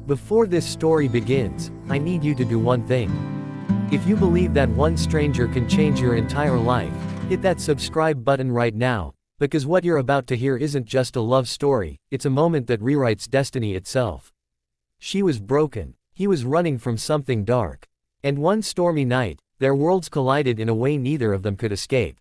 Before this story begins, I need you to do one thing. If you believe that one stranger can change your entire life, hit that subscribe button right now, because what you're about to hear isn't just a love story, it's a moment that rewrites destiny itself. She was broken, he was running from something dark. And one stormy night, their worlds collided in a way neither of them could escape.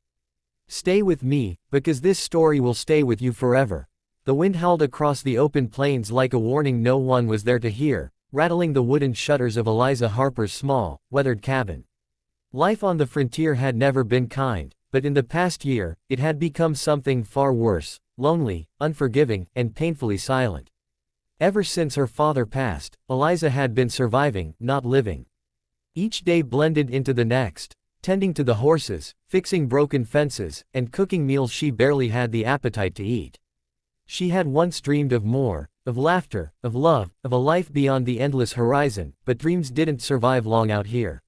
Stay with me, because this story will stay with you forever. The wind howled across the open plains like a warning no one was there to hear, rattling the wooden shutters of Eliza Harper's small, weathered cabin. Life on the frontier had never been kind, but in the past year, it had become something far worse: lonely, unforgiving, and painfully silent. Ever since her father passed, Eliza had been surviving, not living. Each day blended into the next, tending to the horses, fixing broken fences, and cooking meals she barely had the appetite to eat. She had once dreamed of more, of laughter, of love, of a life beyond the endless horizon, but dreams didn't survive long out here.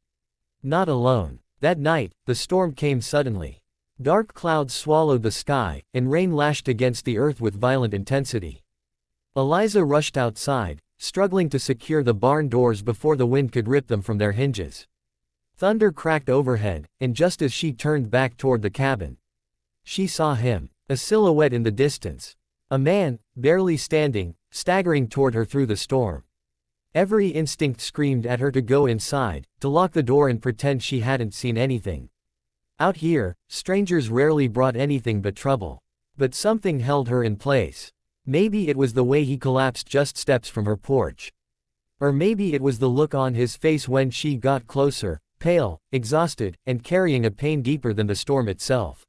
Not alone. That night, the storm came suddenly. Dark clouds swallowed the sky, and rain lashed against the earth with violent intensity. Eliza rushed outside, struggling to secure the barn doors before the wind could rip them from their hinges. Thunder cracked overhead, and just as she turned back toward the cabin, she saw him, a silhouette in the distance. A man, barely standing, staggering toward her through the storm. Every instinct screamed at her to go inside, to lock the door and pretend she hadn't seen anything. Out here, strangers rarely brought anything but trouble. But something held her in place. Maybe it was the way he collapsed just steps from her porch. Or maybe it was the look on his face when she got closer, pale, exhausted, and carrying a pain deeper than the storm itself.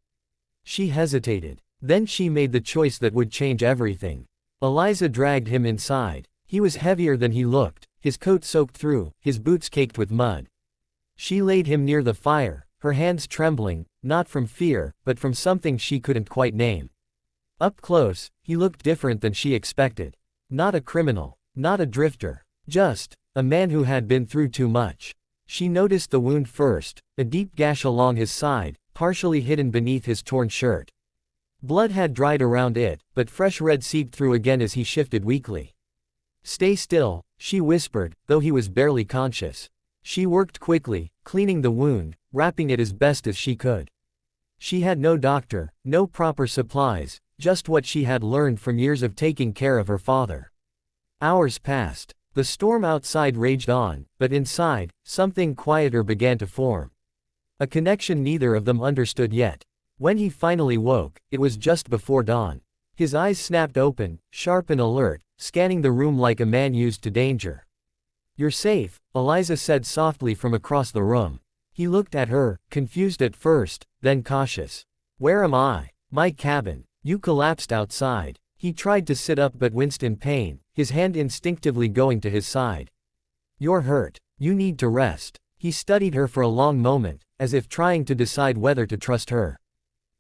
She hesitated. Then she made the choice that would change everything. Eliza dragged him inside. He was heavier than he looked, his coat soaked through, his boots caked with mud. She laid him near the fire, her hands trembling, not from fear, but from something she couldn't quite name. Up close, he looked different than she expected. Not a criminal, not a drifter, just a man who had been through too much. She noticed the wound first, a deep gash along his side, partially hidden beneath his torn shirt. Blood had dried around it, but fresh red seeped through again as he shifted weakly. "Stay still," she whispered, though he was barely conscious. She worked quickly, cleaning the wound, wrapping it as best as she could. She had no doctor, no proper supplies, just what she had learned from years of taking care of her father. Hours passed. The storm outside raged on, but inside, something quieter began to form. A connection neither of them understood yet. When he finally woke, it was just before dawn. His eyes snapped open, sharp and alert, scanning the room like a man used to danger. "You're safe," Eliza said softly from across the room. He looked at her, confused at first, then cautious. "Where am I?" "My cabin. You collapsed outside." He tried to sit up but winced in pain, his hand instinctively going to his side. "You're hurt. You need to rest." He studied her for a long moment, as if trying to decide whether to trust her.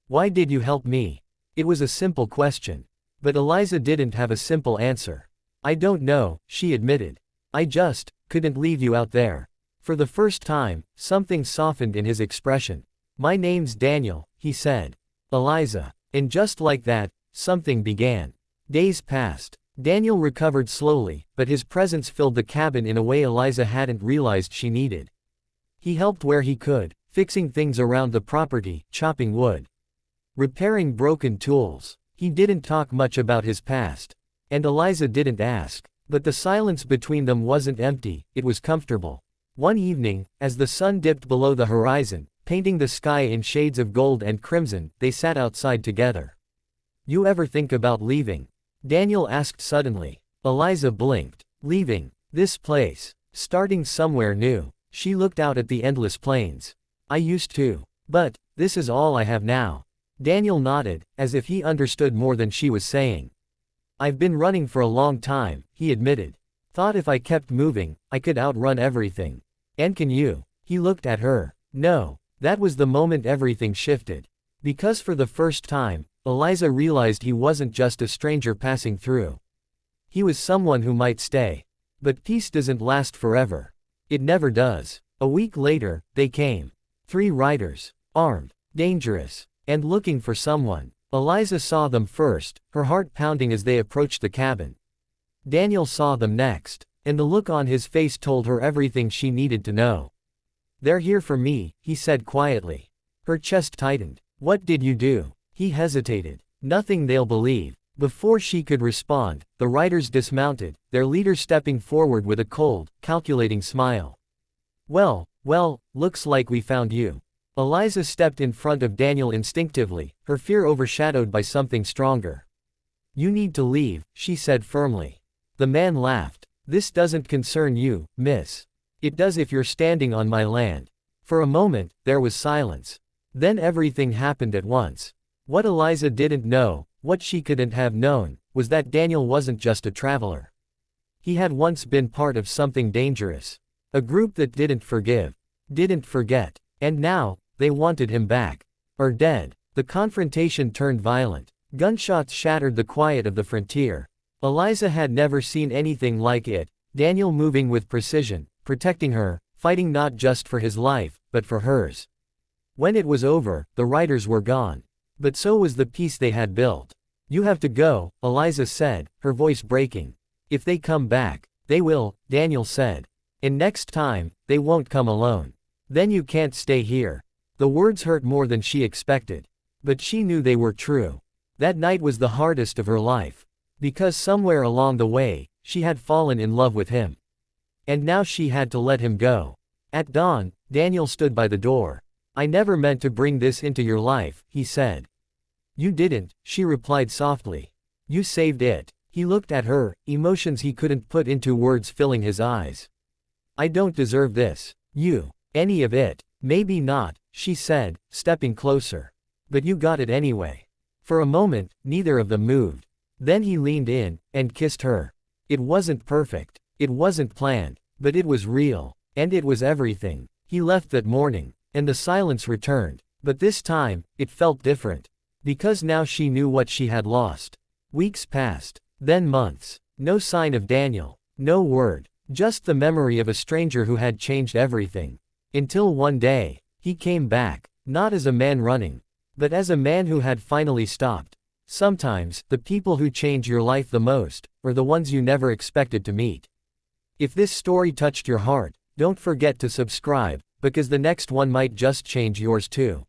"Why did you help me?" It was a simple question. But Eliza didn't have a simple answer. "I don't know," she admitted. "I just couldn't leave you out there." For the first time, something softened in his expression. "My name's Daniel," he said. "Eliza." And just like that, something began. Days passed. Daniel recovered slowly, but his presence filled the cabin in a way Eliza hadn't realized she needed. He helped where he could, fixing things around the property, chopping wood, repairing broken tools. He didn't talk much about his past. And Eliza didn't ask. But the silence between them wasn't empty, it was comfortable. One evening, as the sun dipped below the horizon, painting the sky in shades of gold and crimson, they sat outside together. "You ever think about leaving?" Daniel asked suddenly. Eliza blinked. "Leaving this place? Starting somewhere new?" She looked out at the endless plains. "I used to. But this is all I have now." Daniel nodded, as if he understood more than she was saying. "I've been running for a long time," he admitted. "Thought if I kept moving, I could outrun everything." "And can you?" He looked at her. "No." That was the moment everything shifted. Because for the first time, Eliza realized he wasn't just a stranger passing through. He was someone who might stay. But peace doesn't last forever. It never does. A week later, they came. 3 riders. Armed. Dangerous. And looking for someone. Eliza saw them first, her heart pounding as they approached the cabin. Daniel saw them next. and the look on his face told her everything she needed to know. "They're here for me," he said quietly. Her chest tightened. "What did you do?" He hesitated. "Nothing they'll believe." Before she could respond, the riders dismounted, their leader stepping forward with a cold, calculating smile. Well, looks like we found you." Eliza stepped in front of Daniel instinctively, her fear overshadowed by something stronger. "You need to leave," she said firmly. The man laughed. "This doesn't concern you, miss. It does if you're standing on my land." For a moment, there was silence. Then everything happened at once. What Eliza didn't know, what she couldn't have known, was that Daniel wasn't just a traveler. He had once been part of something dangerous. A group that didn't forgive, didn't forget, and now, they wanted him back. Or dead. The confrontation turned violent. Gunshots shattered the quiet of the frontier. Eliza had never seen anything like it, Daniel moving with precision, protecting her, fighting not just for his life, but for hers. When it was over, the riders were gone. But so was the peace they had built. "You have to go," Eliza said, her voice breaking. "If they come back." "They will," Daniel said. "And next time, they won't come alone. Then you can't stay here." The words hurt more than she expected. But she knew they were true. That night was the hardest of her life. Because somewhere along the way, she had fallen in love with him. And now she had to let him go. At dawn, Daniel stood by the door. "I never meant to bring this into your life," he said. "You didn't," she replied softly. "You saved it." He looked at her, emotions he couldn't put into words filling his eyes. "I don't deserve this. Any of it." "Maybe not," she said, stepping closer. "But you got it anyway." For a moment, neither of them moved. Then he leaned in, and kissed her. It wasn't perfect. It wasn't planned. But it was real. And it was everything. He left that morning. And the silence returned. But this time, it felt different. Because now she knew what she had lost. Weeks passed. Then months. No sign of Daniel. No word. Just the memory of a stranger who had changed everything. Until one day, he came back. Not as a man running. But as a man who had finally stopped. Sometimes, the people who change your life the most, are the ones you never expected to meet. If this story touched your heart, don't forget to subscribe, because the next one might just change yours too.